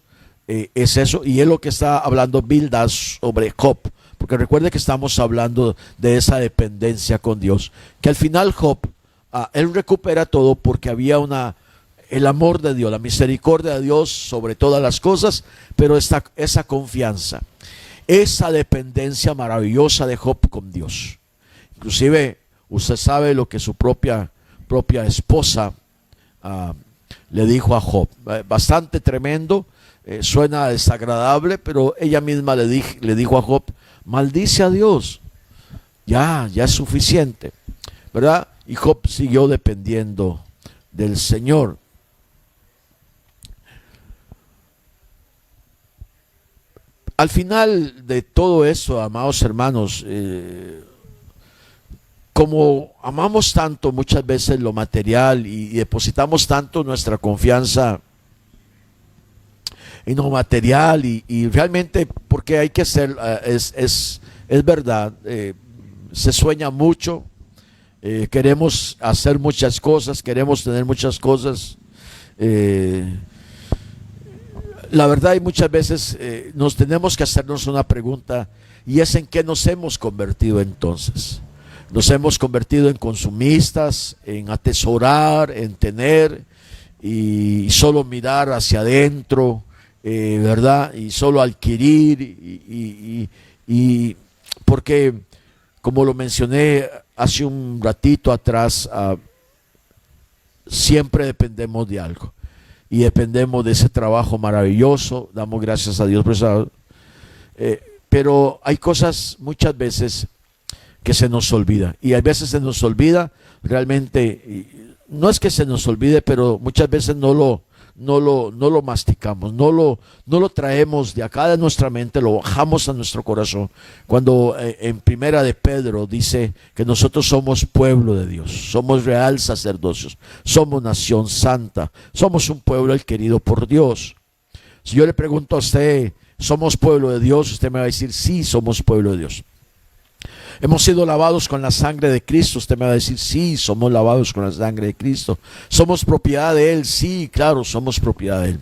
Speaker 1: es eso, y es lo que está hablando Bildad sobre Job, porque recuerde que estamos hablando de esa dependencia con Dios, que al final Job, él recupera todo porque había el amor de Dios, la misericordia de Dios sobre todas las cosas, pero esa confianza, esa dependencia maravillosa de Job con Dios. Inclusive usted sabe lo que su propia esposa le dijo a Job. Bastante tremendo, suena desagradable, pero ella misma le dijo a Job: maldice a Dios, ya es suficiente, ¿verdad? Y Job siguió dependiendo del Señor. Al final de todo eso, amados hermanos, como amamos tanto muchas veces lo material y depositamos tanto nuestra confianza en lo material, y realmente, porque hay que ser, es verdad, se sueña mucho Queremos hacer muchas cosas, queremos tener muchas cosas. La verdad, hay muchas veces nos tenemos que hacernos una pregunta, y es: ¿en qué nos hemos convertido entonces? Nos hemos convertido en consumistas, en atesorar, en tener y solo mirar hacia adentro, ¿verdad? Y solo adquirir y porque, como lo mencioné hace un ratito atrás, siempre dependemos de algo y dependemos de ese trabajo maravilloso. Damos gracias a Dios por eso. Pero hay cosas muchas veces que se nos olvida, y a veces se nos olvida realmente. No es que se nos olvide, pero muchas veces no lo masticamos, no lo traemos de acá de nuestra mente, lo bajamos a nuestro corazón. Cuando en Primera de Pedro dice que nosotros somos pueblo de Dios, somos real sacerdocio, somos nación santa, somos un pueblo querido por Dios. Si yo le pregunto a usted: ¿somos pueblo de Dios?, usted me va a decir: sí, somos pueblo de Dios. ¿Hemos sido lavados con la sangre de Cristo?, usted me va a decir: sí, somos lavados con la sangre de Cristo. ¿Somos propiedad de Él? Sí, claro, somos propiedad de Él.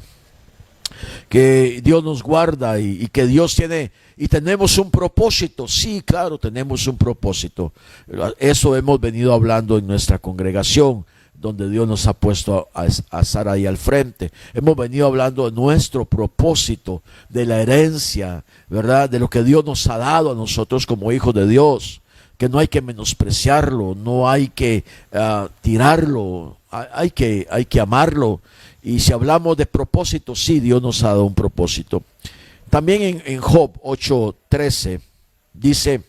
Speaker 1: Que Dios nos guarda y que Dios tiene y tenemos un propósito. Sí, claro, tenemos un propósito. Eso hemos venido hablando en nuestra congregación, donde Dios nos ha puesto a estar ahí al frente. Hemos venido hablando de nuestro propósito, de la herencia, ¿verdad? De lo que Dios nos ha dado a nosotros como hijos de Dios, que no hay que menospreciarlo, no hay que tirarlo, hay que amarlo. Y si hablamos de propósito, sí, Dios nos ha dado un propósito. También en Job 8:13 dice: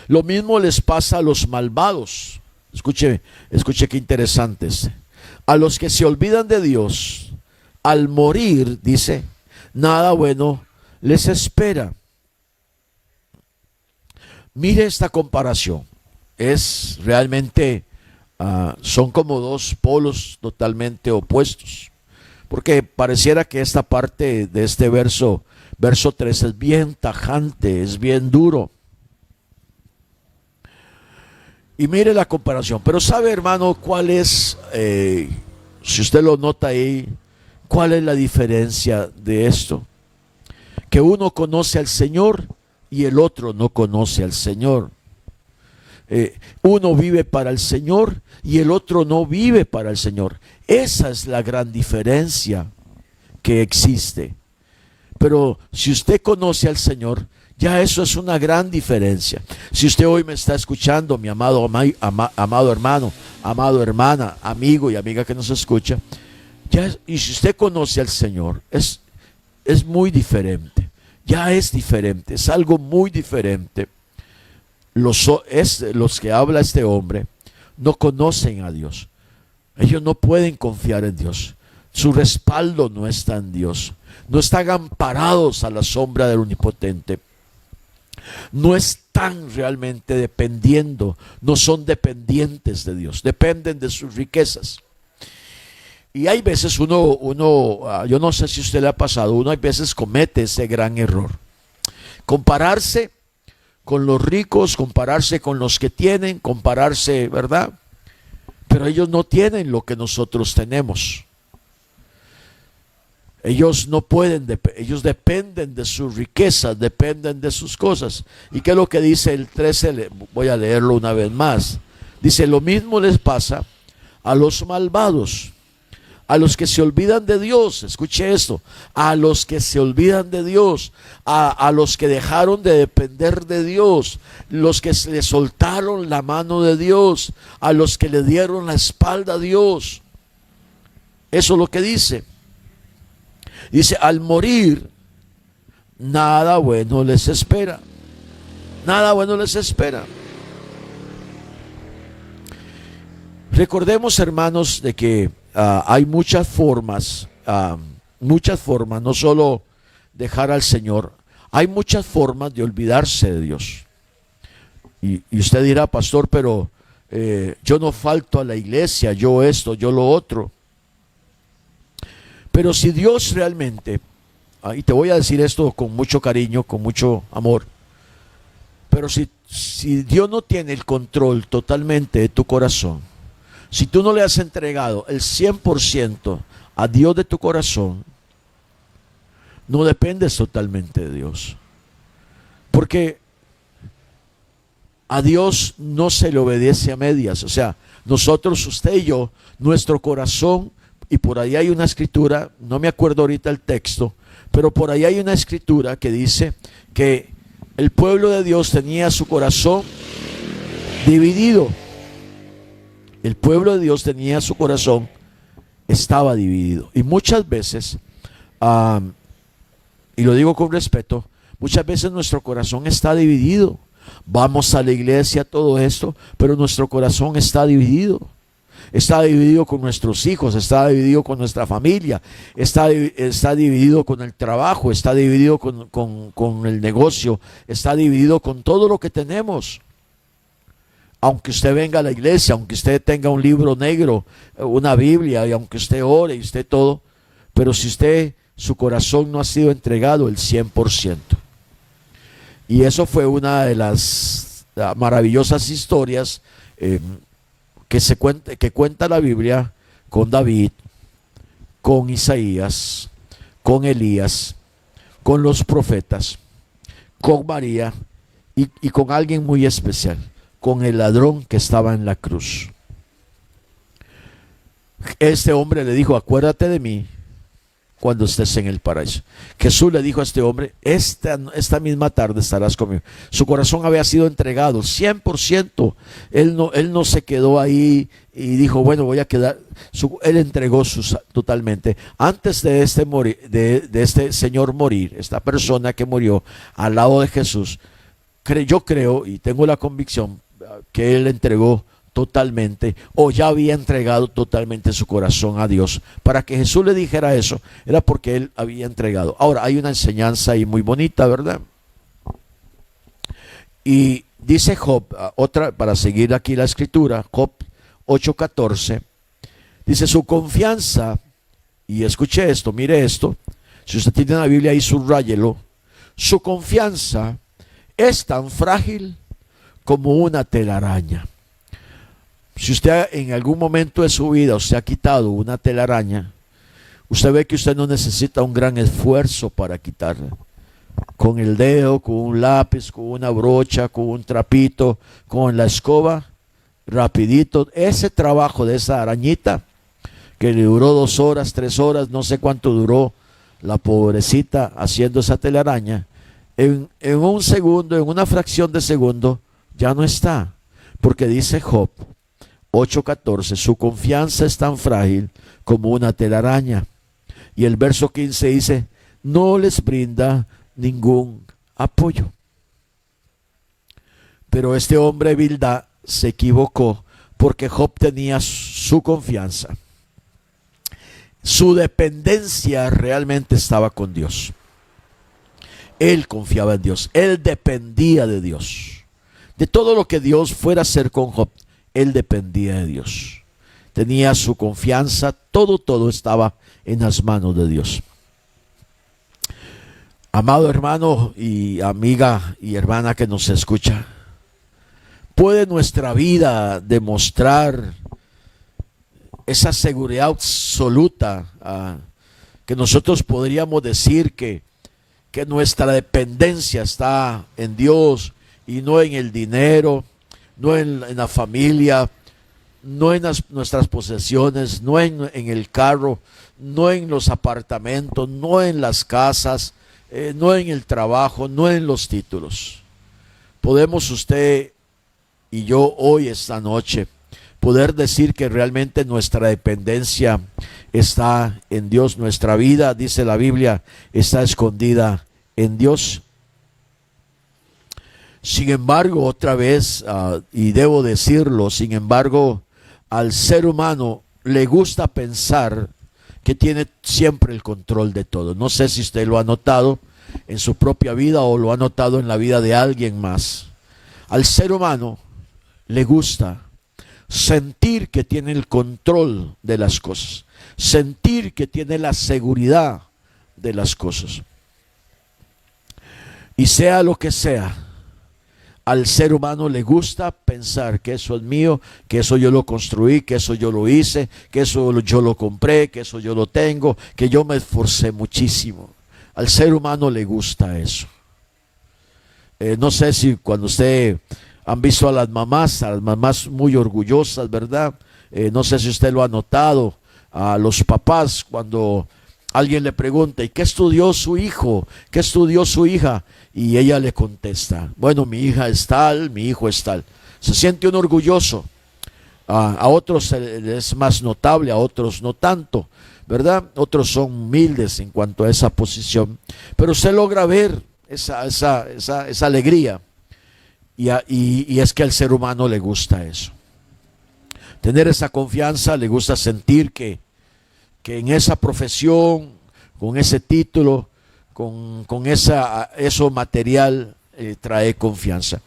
Speaker 1: lo mismo les pasa a los malvados. Escuche qué interesantes. A los que se olvidan de Dios, al morir, dice, nada bueno les espera. Mire esta comparación. Es realmente, son como dos polos totalmente opuestos. Porque pareciera que esta parte de este verso 3, es bien tajante, es bien duro. Y mire la comparación. Pero sabe, hermano, cuál es, si usted lo nota ahí, cuál es la diferencia de esto. Que uno conoce al Señor y el otro no conoce al Señor. Uno vive para el Señor y el otro no vive para el Señor. Esa es la gran diferencia que existe. Pero si usted conoce al Señor, ya eso es una gran diferencia. Si usted hoy me está escuchando, mi amado hermano, amado hermana, amigo y amiga que nos escucha, y si usted conoce al Señor, es muy diferente. Ya es diferente, es algo muy diferente. Los que habla este hombre no conocen a Dios. Ellos no pueden confiar en Dios. Su respaldo no está en Dios. No están amparados a la sombra del Omnipotente. No están realmente dependiendo, no son dependientes de Dios, dependen de sus riquezas. Y hay veces uno, yo no sé si a usted le ha pasado, uno hay veces comete ese gran error. Compararse con los ricos, compararse con los que tienen, compararse, ¿verdad? Pero ellos no tienen lo que nosotros tenemos. Ellos no pueden, ellos dependen de sus riquezas, dependen de sus cosas. ¿Y qué es lo que dice el 13? Voy a leerlo una vez más. Dice: lo mismo les pasa a los malvados, a los que se olvidan de Dios. Escuche esto: a los que se olvidan de Dios, a los que dejaron de depender de Dios, los que le soltaron la mano de Dios, a los que le dieron la espalda a Dios. Eso es lo que dice. Dice: al morir, nada bueno les espera. Nada bueno les espera. Recordemos, hermanos, de que hay muchas formas, no solo dejar al Señor, hay muchas formas de olvidarse de Dios. Y usted dirá: pastor, pero yo no falto a la iglesia, yo esto, yo lo otro. Pero si Dios realmente, y te voy a decir esto con mucho cariño, con mucho amor, Pero si Dios no tiene el control totalmente de tu corazón, si tú no le has entregado el 100% a Dios de tu corazón, no dependes totalmente de Dios. Porque a Dios no se le obedece a medias. O sea, nosotros, usted y yo, nuestro corazón, y por ahí hay una escritura, no me acuerdo ahorita el texto, pero por ahí hay una escritura que dice que el pueblo de Dios tenía su corazón dividido. El pueblo de Dios tenía su corazón, estaba dividido. Y muchas veces, y lo digo con respeto, muchas veces nuestro corazón está dividido. Vamos a la iglesia, todo esto, pero nuestro corazón está dividido. Está dividido con nuestros hijos, está dividido con nuestra familia, está dividido con el trabajo, está dividido con el negocio, está dividido con todo lo que tenemos. Aunque usted venga a la iglesia, aunque usted tenga un libro negro, una Biblia, y aunque usted ore y usted todo, pero si su corazón no ha sido entregado el 100%. Y eso fue una de las maravillosas historias que cuenta la Biblia con David, con Isaías, con Elías, con los profetas, con María y con alguien muy especial, con el ladrón que estaba en la cruz. Este hombre le dijo: acuérdate de mí cuando estés en el paraíso. Jesús le dijo a este hombre: esta misma tarde estarás conmigo. Su corazón había sido entregado 100%. Él no se quedó ahí y dijo: bueno, voy a quedar. Él entregó totalmente. Antes de este señor morir, esta persona que murió al lado de Jesús, yo creo y tengo la convicción que él entregó totalmente, o ya había entregado totalmente su corazón a Dios. Para que Jesús le dijera eso, era porque él había entregado. Ahora, hay una enseñanza ahí muy bonita, ¿verdad? Y dice Job, otra, para seguir aquí la escritura, Job 8:14, dice: su confianza, y escuche esto, mire esto, si usted tiene la Biblia ahí, subráyelo, su confianza es tan frágil como una telaraña. Si usted en algún momento de su vida se ha quitado una telaraña, usted ve que usted no necesita un gran esfuerzo para quitarla. Con el dedo, con un lápiz, con una brocha, con un trapito, con la escoba, rapidito. Ese trabajo de esa arañita, que le duró 2 horas, 3 horas, no sé cuánto duró la pobrecita haciendo esa telaraña, en un segundo, en una fracción de segundo, ya no está. Porque dice Job 8:14, su confianza es tan frágil como una telaraña. Y el verso 15 dice: no les brinda ningún apoyo. Pero este hombre Bildad se equivocó, porque Job tenía su confianza. Su dependencia realmente estaba con Dios. Él confiaba en Dios, él dependía de Dios. De todo lo que Dios fuera a hacer con Job, él dependía de Dios. Tenía su confianza, todo estaba en las manos de Dios. Amado hermano y amiga y hermana que nos escucha, ¿puede nuestra vida demostrar esa seguridad absoluta que nosotros podríamos decir que nuestra dependencia está en Dios y no en el dinero, no en la familia, no en nuestras posesiones, no en el carro, no en los apartamentos, no en las casas, no en el trabajo, no en los títulos? Podemos usted y yo hoy, esta noche, poder decir que realmente nuestra dependencia está en Dios. Nuestra vida, dice la Biblia, está escondida en Dios. Sin embargo, otra vez, y debo decirlo, sin embargo, al ser humano le gusta pensar que tiene siempre el control de todo. No sé si usted lo ha notado en su propia vida o lo ha notado en la vida de alguien más. Al ser humano le gusta sentir que tiene el control de las cosas, sentir que tiene la seguridad de las cosas. Y sea lo que sea, Al ser humano le gusta pensar que eso es mío, que eso yo lo construí, que eso yo lo hice, que eso yo lo compré, que eso yo lo tengo, que yo me esforcé muchísimo. Al ser humano le gusta eso. No sé si cuando usted han visto a las mamás muy orgullosas, ¿verdad? No sé si usted lo ha notado, a los papás cuando alguien le pregunta, ¿y qué estudió su hijo? ¿Qué estudió su hija? Y ella le contesta, bueno, mi hija es tal, mi hijo es tal. Se siente uno orgulloso. A otros es más notable, a otros no tanto, ¿verdad? Otros son humildes en cuanto a esa posición. Pero usted logra ver esa alegría. Y es que al ser humano le gusta eso. Tener esa confianza, le gusta sentir que en esa profesión, con ese título, con eso material, trae confianza.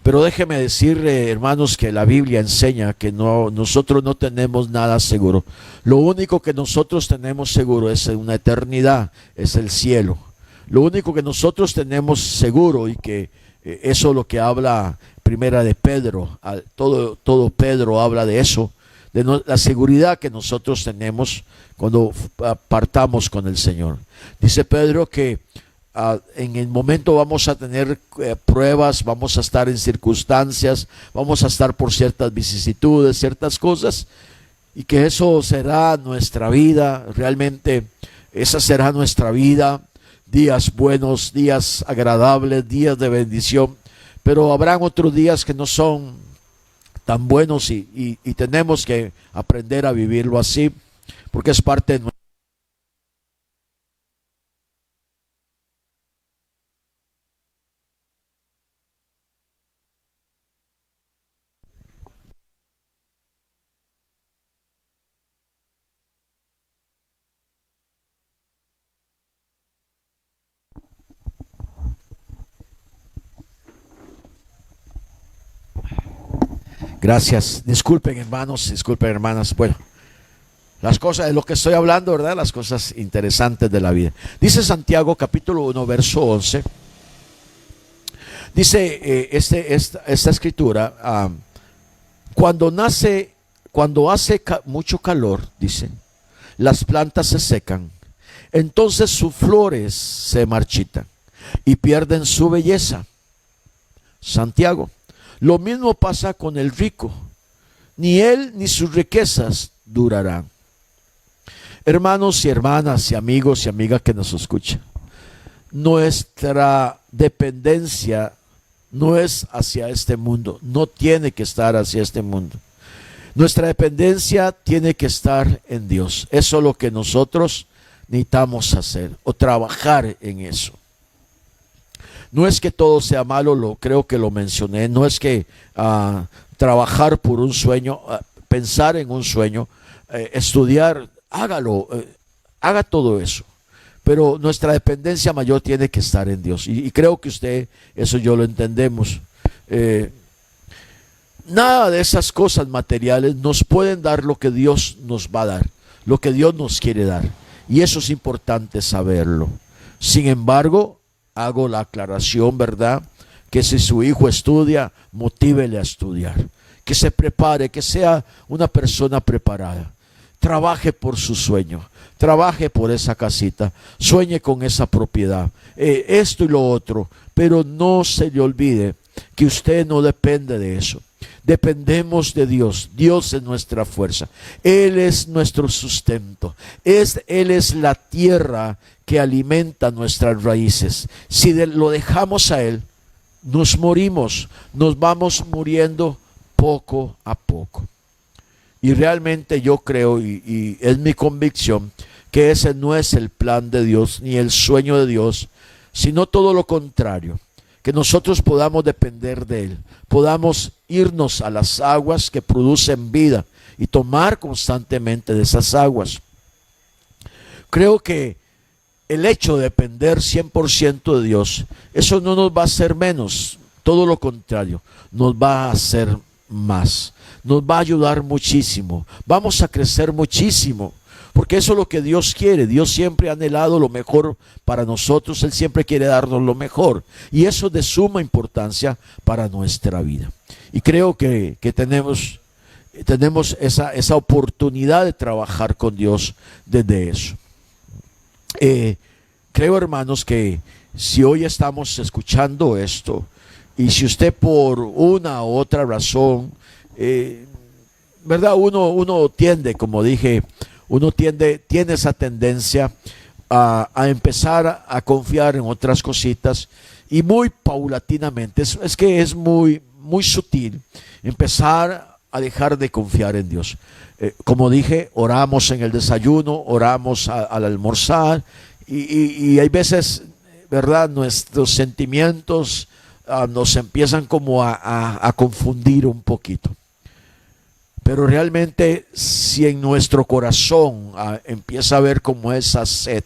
Speaker 1: Pero déjeme decirle, hermanos, que la Biblia enseña que nosotros no tenemos nada seguro. Lo único que nosotros tenemos seguro es una eternidad, es el cielo. Lo único que nosotros tenemos seguro, y que eso es lo que habla Primera de Pedro, todo Pedro habla de eso, de la seguridad que nosotros tenemos cuando partamos con el Señor. Dice Pedro que en el momento vamos a tener pruebas, vamos a estar en circunstancias, vamos a estar por ciertas vicisitudes, ciertas cosas, y que eso será nuestra vida. Realmente esa será nuestra vida, días buenos, días agradables, días de bendición, pero habrán otros días que no son tan buenos, y tenemos que aprender a vivirlo así, porque es parte de nuestra. Gracias. Disculpen, hermanos, disculpen, hermanas. Bueno, las cosas de lo que estoy hablando, ¿verdad? Las cosas interesantes de la vida. Dice Santiago capítulo 1, verso 11. Dice esta escritura, cuando hace mucho calor, dice, las plantas se secan, entonces sus flores se marchitan y pierden su belleza. Santiago, lo mismo pasa con el rico, ni él ni sus riquezas durarán. Hermanos y hermanas y amigos y amigas que nos escuchan, nuestra dependencia no es hacia este mundo, no tiene que estar hacia este mundo. Nuestra dependencia tiene que estar en Dios. Eso es lo que nosotros necesitamos hacer, o trabajar en eso. No es que todo sea malo, creo que lo mencioné. No es que trabajar por un sueño, pensar en un sueño, estudiar, hágalo, haga todo eso. Pero nuestra dependencia mayor tiene que estar en Dios. Y creo que eso yo lo entendemos. Nada de esas cosas materiales nos pueden dar lo que Dios nos va a dar, lo que Dios nos quiere dar. Y eso es importante saberlo. Sin embargo, hago la aclaración, ¿verdad? Que si su hijo estudia, motívele a estudiar. Que se prepare, que sea una persona preparada. Trabaje por su sueño, trabaje por esa casita, sueñe con esa propiedad, esto y lo otro. Pero no se le olvide que usted no depende de eso. Dependemos de Dios. Dios es nuestra fuerza. Él es nuestro sustento. Él es la tierra que alimenta nuestras raíces. Si lo dejamos a Él, nos morimos. Nos vamos muriendo poco a poco. Y realmente yo creo, y es mi convicción, que ese no es el plan de Dios, ni el sueño de Dios, sino todo lo contrario. Que nosotros podamos depender de Él, podamos irnos a las aguas que producen vida y tomar constantemente de esas aguas. Creo que el hecho de depender 100% de Dios, eso no nos va a hacer menos, todo lo contrario, nos va a hacer más, nos va a ayudar muchísimo, vamos a crecer muchísimo. porque eso es lo que Dios quiere. Dios siempre ha anhelado lo mejor para nosotros. Él siempre quiere darnos lo mejor, y eso es de suma importancia para nuestra vida. Y creo que tenemos esa oportunidad de trabajar con Dios desde eso. Creo, hermanos, que si hoy estamos escuchando esto, y si usted por una u otra razón, ¿verdad? Uno tiende, como dije, tiene esa tendencia a empezar a confiar en otras cositas, y muy paulatinamente, es que es muy, muy sutil empezar a dejar de confiar en Dios. Como dije, oramos en el desayuno, oramos al almorzar, y hay veces, ¿verdad?, nuestros sentimientos nos empiezan como a confundir un poquito. Pero realmente, si en nuestro corazón empieza a haber como esa sed,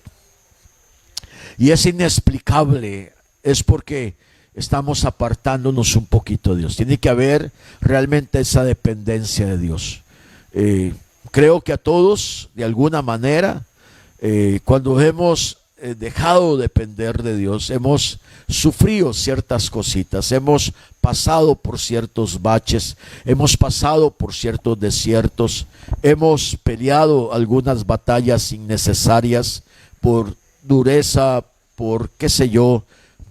Speaker 1: y es inexplicable, es porque estamos apartándonos un poquito de Dios. Tiene que haber realmente esa dependencia de Dios. Creo que a todos, de alguna manera, cuando hemos dejado de depender de Dios, hemos sufrido ciertas cositas, hemos pasado por ciertos baches, hemos pasado por ciertos desiertos, hemos peleado algunas batallas innecesarias por dureza, por qué sé yo,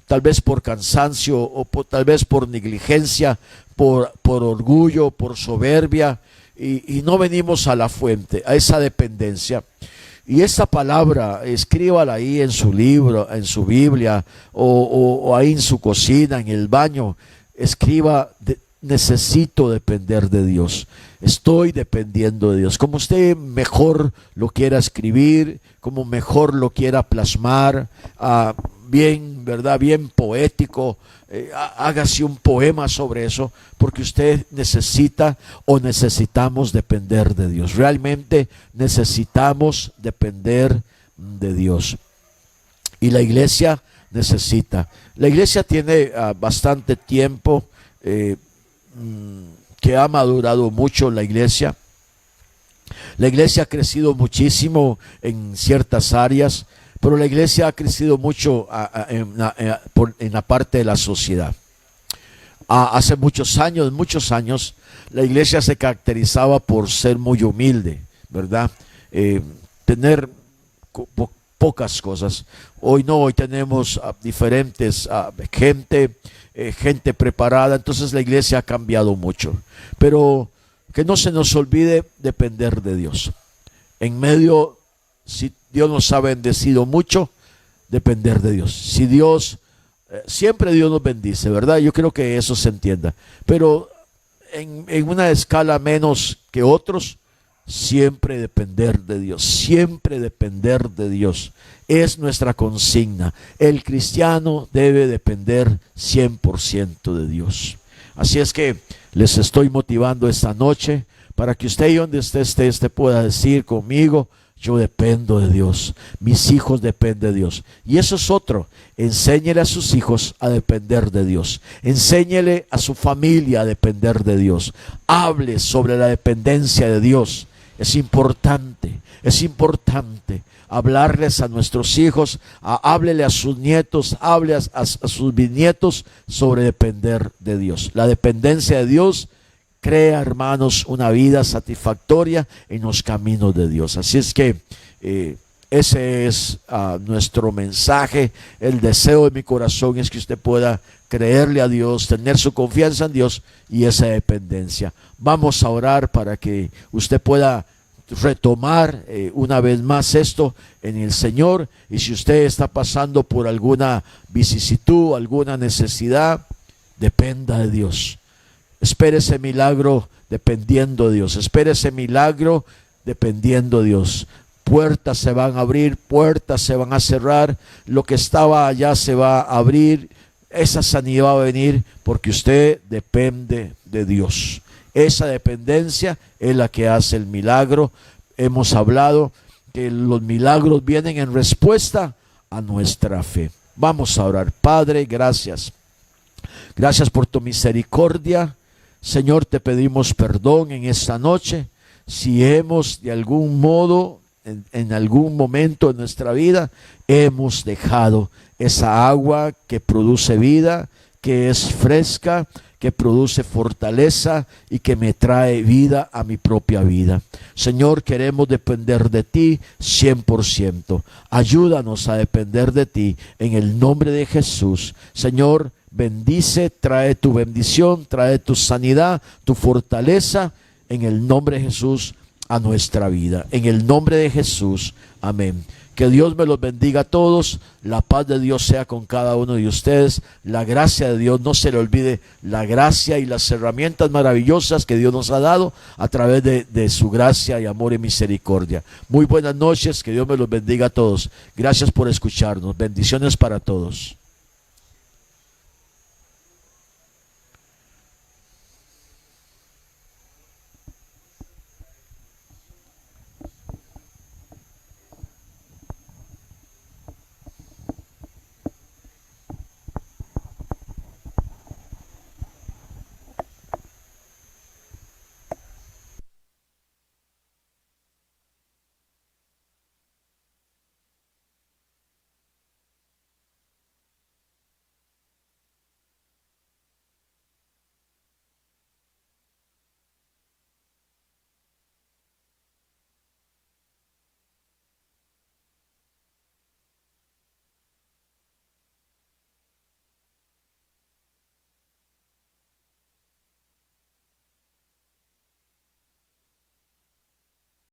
Speaker 1: tal vez por cansancio, o tal vez por negligencia, por orgullo, por soberbia, y no venimos a la fuente, a esa dependencia. Y esta palabra, escríbala ahí en su libro, en su Biblia, o ahí en su cocina, en el baño. Escriba: necesito depender de Dios, estoy dependiendo de Dios. Como usted mejor lo quiera escribir, como mejor lo quiera plasmar, bien, ¿verdad?, bien poético, hágase un poema sobre eso, porque usted necesita o necesitamos depender de Dios. Realmente necesitamos depender de Dios. Y la iglesia necesita. La iglesia tiene bastante tiempo que ha madurado mucho la iglesia. La iglesia ha crecido muchísimo en ciertas áreas, pero la iglesia ha crecido mucho en la parte de la sociedad. Hace muchos años, la iglesia se caracterizaba por ser muy humilde, ¿verdad? Tener pocas cosas. Hoy no, hoy tenemos diferentes gente preparada, entonces la iglesia ha cambiado mucho. Pero que no se nos olvide depender de Dios. En medio, si Dios nos ha bendecido mucho, depender de Dios. Si Dios, siempre Dios nos bendice, ¿verdad? Yo creo que eso se entienda. Pero en una escala menos que otros, siempre depender de Dios. Siempre depender de Dios. Es nuestra consigna. El cristiano debe depender 100% de Dios. Así es que les estoy motivando esta noche para que usted, y donde usted esté, pueda decir conmigo: yo dependo de Dios, mis hijos dependen de Dios. Y eso es otro: enséñele a sus hijos a depender de Dios, enséñele a su familia a depender de Dios, hable sobre la dependencia de Dios. Es importante hablarles a nuestros hijos, háblele a sus nietos, hable a sus bisnietos sobre depender de Dios. La dependencia de Dios crea, hermanos, una vida satisfactoria en los caminos de Dios. Así es que ese es nuestro mensaje. El deseo de mi corazón es que usted pueda creerle a Dios, tener su confianza en Dios y esa dependencia. Vamos a orar para que usted pueda retomar una vez más esto en el Señor. Y si usted está pasando por alguna vicisitud, alguna necesidad, dependa de Dios. Espere ese milagro dependiendo de Dios. Espere ese milagro dependiendo de Dios. Puertas se van a abrir, puertas se van a cerrar. Lo que estaba allá se va a abrir. Esa sanidad va a venir porque usted depende de Dios. Esa dependencia es la que hace el milagro. Hemos hablado que los milagros vienen en respuesta a nuestra fe. Vamos a orar. Padre, gracias. Gracias por tu misericordia. Señor, te pedimos perdón en esta noche si hemos de algún modo en algún momento de nuestra vida hemos dejado esa agua que produce vida, que es fresca, que produce fortaleza y que me trae vida a mi propia vida. Señor, queremos depender de ti 100%. Ayúdanos a depender de ti en el nombre de Jesús. Señor, bendice, trae tu bendición, trae tu sanidad, tu fortaleza en el nombre de Jesús a nuestra vida. En el nombre de Jesús. Amén. Que Dios me los bendiga a todos. La paz de Dios sea con cada uno de ustedes. La gracia de Dios, no se le olvide la gracia y las herramientas maravillosas que Dios nos ha dado a través de su gracia y amor y misericordia. Muy buenas noches, que Dios me los bendiga a todos. Gracias por escucharnos. Bendiciones para todos.